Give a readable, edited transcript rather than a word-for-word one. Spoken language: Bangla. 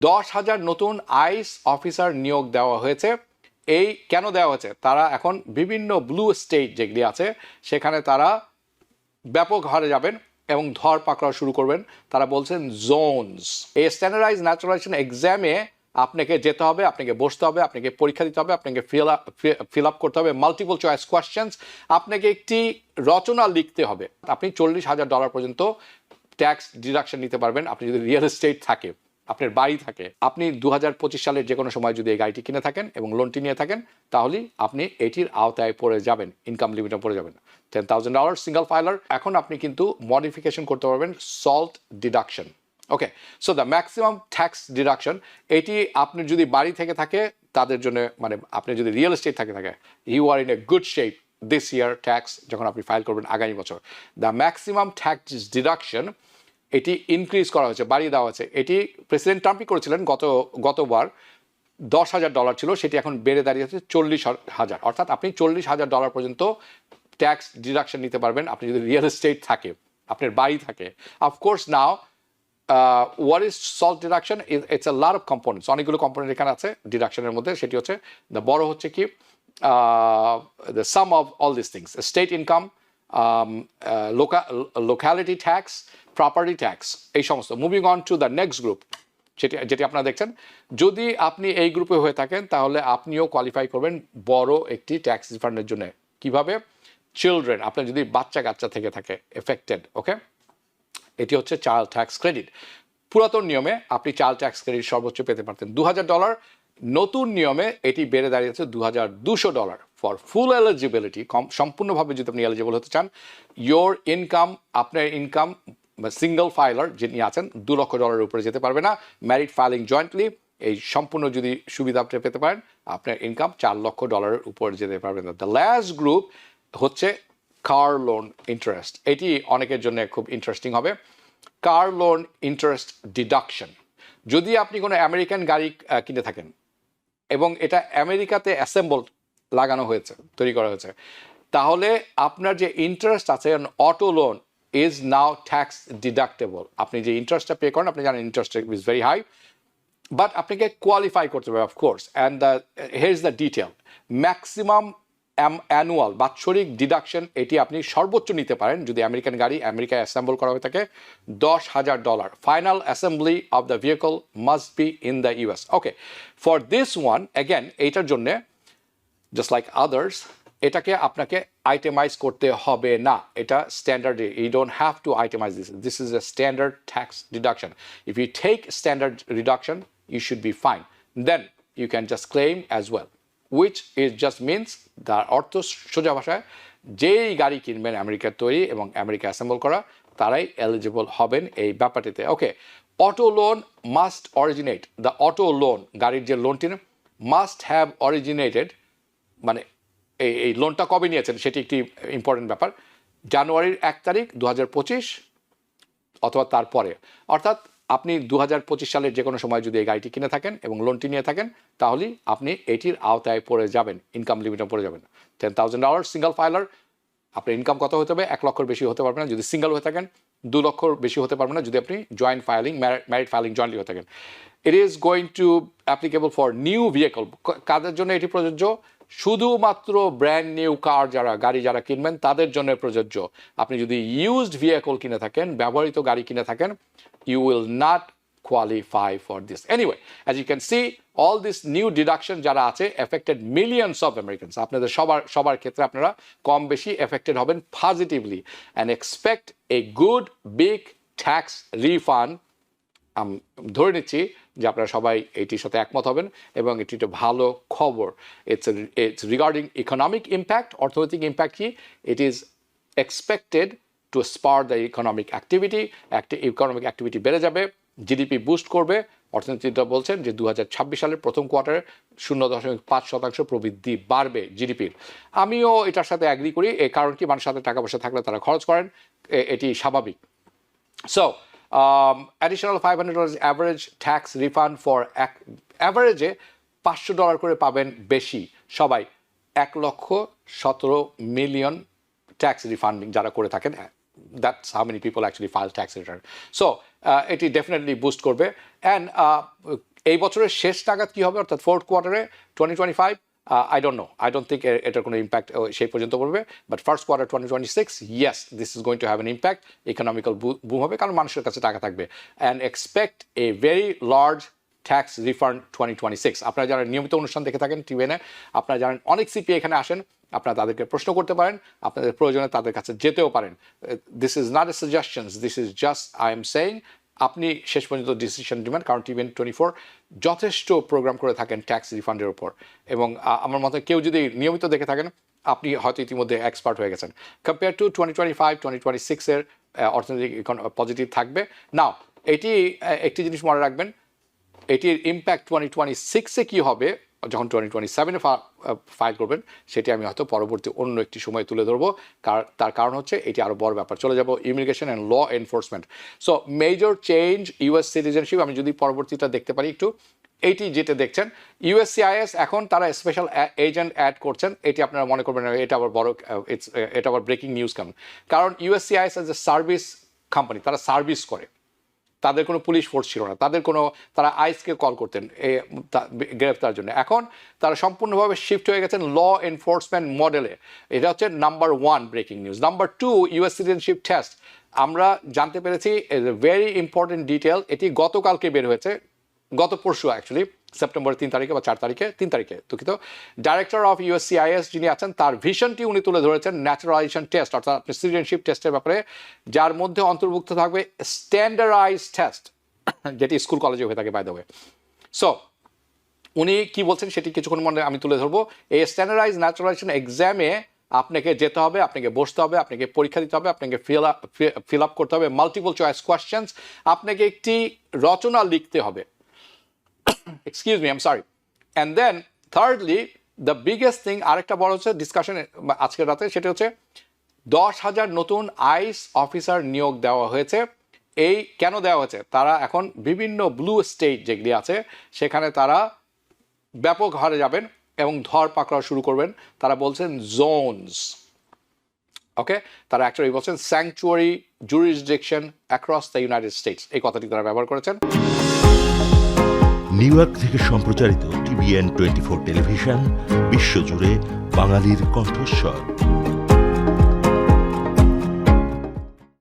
10,000 নতুন আইস অফিসার নিয়োগ দেওয়া হয়েছে। এই কেন দেওয়া হয়েছে? তারা এখন বিভিন্ন ব্লু স্টেট যেগুলি আছে সেখানে তারা ব্যাপক হারে যাবেন এবং ধর পাকড়াও শুরু করবেন। তারা বলছেন জোনস। এই স্ট্যান্ডার্ডাইজ ন্যাচারালাইজেশন এক্সামে আপনাকে যেতে হবে, আপনাকে বসতে হবে, আপনাকে পরীক্ষা দিতে হবে, আপনাকে ফিল আপ করতে হবে মাল্টিপল চয়েস কোয়েশ্চেন্স, আপনাকে একটি রচনা লিখতে হবে। আপনি $40,000 পর্যন্ত ট্যাক্স ডিডাকশন নিতে পারবেন আপনি যদি রিয়েল এস্টেট থাকে, আপনার বাড়ি থাকে। আপনি 2025 সালের যে কোনো সময় যদি এই গাড়িটি কিনে থাকেন এবং লোনটি নিয়ে থাকেন তাহলে আপনি এটির আওতায় পড়ে যাবেন, ইনকাম লিমিটে পড়ে যাবেন। $10,000 সিঙ্গল ফাইলার। এখন আপনি কিন্তু মডিফিকেশন করতে পারবেন salt deduction. Okay, so the maximum tax deduction এটি আপনি যদি বাড়ি থেকে থাকে তাদের জন্য, মানে আপনি যদি রিয়েল এস্টেট থাকে you are in a good shape this year tax যখন আপনি ফাইল করবেন আগামী বছর। দ্য ম্যাক্সিমাম ট্যাক্স ডিডাকশন এটি ইনক্রিজ করা হয়েছে, বাড়িয়ে দেওয়া হয়েছে। এটি প্রেসিডেন্ট ট্রাম্পই করেছিলেন গতবার। $10,000 ছিল, সেটি এখন বেড়ে দাঁড়িয়েছে $40,000। অর্থাৎ আপনি $40,000 পর্যন্ত ট্যাক্স ডিডাকশন নিতে পারবেন আপনি যদি রিয়েল এস্টেট থাকে, আপনার বাড়ি থাকে। Of course now what is salt deduction? It's a lot of components, অনেকগুলো কম্পোনেন্ট এখানে আছে ডিডাকশনের মধ্যে। সেটি হচ্ছে দ্য বড় হচ্ছে কি the some of all this things, state income, locality tax, property tax, এই সমস্ত। Moving on to the next group যেটি আপনারা দেখছেন, যদি আপনি এই গ্রুপে হয়ে থাকেন তাহলে আপনিও কোয়ালিফাই করবেন বড় একটি ট্যাক্স রিফান্ডের জন্য। কিভাবে? চিলড্রেন, আপনার যদি বাচ্চা কাচ্চা থেকে থাকে এফেক্টেড, ওকে, এটি হচ্ছে চাইল্ড ট্যাক্স ক্রেডিট। পুরাতন নিয়মে আপনি চাইল্ড ট্যাক্স ক্রেডিট সর্বোচ্চ পেতে পারতেন $2,000, নতুন নিয়মে এটি বেড়ে দাঁড়িয়েছে $2,200 ফর ফুল এলিজিবিলিটি। সম্পূর্ণভাবে যদি আপনি এলিজিবল হতে চান, ইয়োর ইনকাম, আপনার ইনকাম সিঙ্গল ফাইলার যিনি আছেন $2 লক্ষ উপরে যেতে পারবে না। ম্যারিড ফাইলিং জয়েন্টলি এই সম্পূর্ণ যদি সুবিধা পেতে পারেন আপনার ইনকাম $4 লক্ষ উপর যেতে পারবেন না। দ্য লাস্ট গ্রুপ হচ্ছে কার লোন ইন্টারেস্ট। এটি অনেকের জন্য খুব ইন্টারেস্টিং হবে। কার লোন ইন্টারেস্ট ডিডাকশন, যদি আপনি কোনো আমেরিকান গাড়ি কিনে থাকেন এবং এটা আমেরিকাতে অ্যাসেম্বল লাগানো হয়েছে, তৈরি করা হয়েছে, তাহলে আপনার যে ইন্টারেস্ট আছে auto loan is now tax deductible. আপনি যে ইন্টারেস্টটা পে করেন, আপনি জানেন interest is very high, but আপনাকে কোয়ালিফাই করতে হবে of course. And here is the detail. Maximum annual বাৎসরিক ডিডাকশন এটি আপনি সর্বোচ্চ নিতে পারেন যদি আমেরিকান গাড়ি আমেরিকায় অ্যাসেম্বল করা হয়ে থাকে $10,000। Final assembly of the vehicle must be in the US. Okay, for this one again এইটার জন্যে জাস্ট লাইক আদার্স এটাকে আপনাকে আইটেমাইজ করতে হবে না। এটা standard, you don't have to itemise this is a standard tax deduction. If you take standard reduction you should be fine, then you can just claim as well, which is just means তার অর্থ সোজা ভাষায় যেই গাড়ি কিনবেন আমেরিকার তৈরি এবং আমেরিকা অ্যাসেম্বল করা তারাই এলিজিবল হবেন এই ব্যাপারটিতে। Okay, auto loan must originate, the auto loan গাড়ির যে লোনটি মাস্ট হ্যাভ অরিজিনেটেড, মানে এই লোনটা কবে নিয়েছেন সেটি একটি ইম্পর্টেন্ট ব্যাপার। জানুয়ারির 1 তারিখ 2025 অথবা তারপরে। অর্থাৎ আপনি 2025 সালের যে কোনো সময় যদি এই গাড়িটি কিনে থাকেন এবং লোনটি নিয়ে থাকেন তাহলে আপনি এটির আওতায় পড়ে যাবেন, ইনকাম লিমিটে পড়ে যাবেন। $10,000 সিঙ্গল ফাইলার। আপনার ইনকাম কত হতে হবে? 1 লক্ষর বেশি হতে পারবে না যদি সিঙ্গল হয়ে থাকেন, 2 লক্ষর বেশি হতে পারবে না যদি আপনি joint filing married filing jointly হয়ে থাকেন। It is going to applicable for new vehicle. কাদের জন্য এটি প্রযোজ্য? শুধুমাত্র ব্র্যান্ড নিউ কার গাড়ি যারা কিনবেন তাদের জন্য প্রযোজ্য। আপনি যদি ইউজড ভেহিকল কিনে থাকেন, ব্যবহৃত গাড়ি কিনে থাকেন, you will not qualify for this. Anyway, as you can see, all this new deduction যারা আছে affected millions of Americans. আপনাদের সবার ক্ষেত্রে আপনারা কম বেশি affected হবেন positively and expect a good big tax refund. ধরে নিচ্ছি যে আপনারা সবাই এটির সাথে একমত হবেন এবং এটি একটা ভালো খবর। It's regarding economic impact, অর্থনৈতিক ইম্প্যাক্ট কি? It is expected to spur the economic activity. Economic activity বেড়ে যাবে, জিডিপি বুস্ট করবে। অর্থনীতিটা বলছেন যে 2026 সালের প্রথম কোয়ার্টারে 0.5% প্রবৃদ্ধি বাড়বে জিডিপির। আমিও এটার সাথে অ্যাগ্রি করি। এই কারণ কি? মানুষের সাথে টাকা পয়সা থাকলে তারা খরচ করেন, এটি স্বাভাবিক। So additional $500 average tax refund for অ্যাভারেজে $500 করে পাবেন বেশি সবাই। 1,17,000,000 ট্যাক্স রিফান্ডিং যারা করে থাকেন, that's how many people actually file tax return. So এটি ডেফিনেটলি বুস্ট করবে। অ্যান্ড এই বছরের শেষ নাগাদ কী হবে, অর্থাৎ ফোর্থ কোয়ার্টারে 2025, I don't know. I don't think এটার কোনো ইম্প্যাক্ট সেই পর্যন্ত পড়বে, but first quarter 2026, yes, this is going to have an impact, economical broom হবে, কারণ মানুষের কাছে টাকা থাকবে। And expect a very large tax refund 2026। আপনারা যারা নিয়মিত অনুষ্ঠান দেখে থাকেন টিভিএনে, আপনারা জানেন অনেক সিপিএ এখানে আসেন, আপনারা তাদেরকে প্রশ্ন করতে পারেন, আপনাদের প্রয়োজনে তাদের কাছে যেতেও পারেন। This is not a suggestions, this is just I am saying, আপনি শেষ পর্যন্ত ডিসিশন নেবেন, কারণ টিভিএন 24 যথেষ্ট প্রোগ্রাম করে থাকেন ট্যাক্স রিফান্ডের উপর। এবং আমার মতে কেউ যদি নিয়মিত দেখে থাকেন, আপনি হয়তো ইতিমধ্যে এক্সপার্ট হয়ে গেছেন। কম্পেয়ার টু 2025, 2026-এর অর্থনৈতিক পজিটিভ থাকবে। নাও এটি একটি জিনিস মনে রাখবেন, এটির ইম্প্যাক্ট 2026-এ কী হবে, যখন 2027-এ ফাইল করবেন, সেটি আমি হয়তো পরবর্তী অন্য একটি সময় তুলে ধরবো। তার কারণ হচ্ছে এটি আরও বড় ব্যাপার। চলে যাব immigration and law enforcement. So major change US citizenship, আমি যদি পরবর্তীটা দেখতে পারি একটু, এইটি যেটা দেখছেন ইউএসসিআইএস, এখন তারা স্পেশাল এজেন্ট অ্যাড করছেন। এটি আপনারা মনে করবেন এটা আবার বড়, এটা আবার ব্রেকিং নিউজ কেমন, কারণ USCIS as a service company, তারা সার্ভিস করে, তাদের কোনো পুলিশ ফোর্স ছিল না, তারা আইসকে কল করতেন গ্রেফতার জন্য। এখন তারা সম্পূর্ণভাবে শিফট হয়ে গেছেন ল এনফোর্সমেন্ট মডেলে। এটা হচ্ছে number 1 breaking news. Number 2, US citizenship test. আমরা জানতে পেরেছি ভেরি ইম্পর্টেন্ট ডিটেল, এটি গতকালকে বের হয়েছে, গত পরশু অ্যাকচুয়ালি, সেপ্টেম্বর 3 তারিখে বা 3 তারিখে দুঃখিত। ডাইরেক্টর অফ ইউএসসিআইএস যিনি আছেন, তার ভিশনটি উনি তুলে ধরেছেন ন্যাচারালাইজেশন টেস্ট, অর্থাৎ আপনি সিটিজেনশিপ টেস্টের ব্যাপারে, যার মধ্যে অন্তর্ভুক্ত থাকবে স্ট্যান্ডার্ডাইজ টেস্ট, যেটি স্কুল কলেজে হয়ে থাকে বাই দ্য ওয়ে। সো উনি কি বলছেন সেটি কিছুক্ষণ মনে আমি তুলে ধরবো। এই স্ট্যান্ডার্ডাইজ ন্যাচারালাইজেশন এক্সামে আপনাকে যেতে হবে, আপনাকে বসতে হবে, আপনাকে পরীক্ষা দিতে হবে, আপনাকে ফিল আপ করতে হবে মাল্টিপল চয়েস কোয়েশ্চেন্স, আপনাকে একটি রচনা লিখতে হবে, excuse me, I'm sorry. And then thirdly, the biggest thing, আরেকটা বড় হচ্ছে ডিসকাশন আজকের রাতে, সেটা হচ্ছে 10,000 নতুন আইস অফিসার নিয়োগ দেওয়া হয়েছে। এই কেন দেওয়া হয়েছে, তারা এখন বিভিন্ন ব্লু স্টেট যেগুলি আছে সেখানে তারা ব্যাপক হারে যাবেন এবং ধর পাকড়াও শুরু করবেন। তারা বলছেন জোনস, ওকে, তারা অ্যাকচুয়ালি বলছেন sanctuary jurisdiction across the United states, এই কথাটি তারা ব্যবহার করেছেন। নিউ ইয়র্ক থেকে সম্প্রচারিত টিভিএন 24 টেলিভিশন, বিশ্বজুড়ে বাঙালির কণ্ঠস্বর।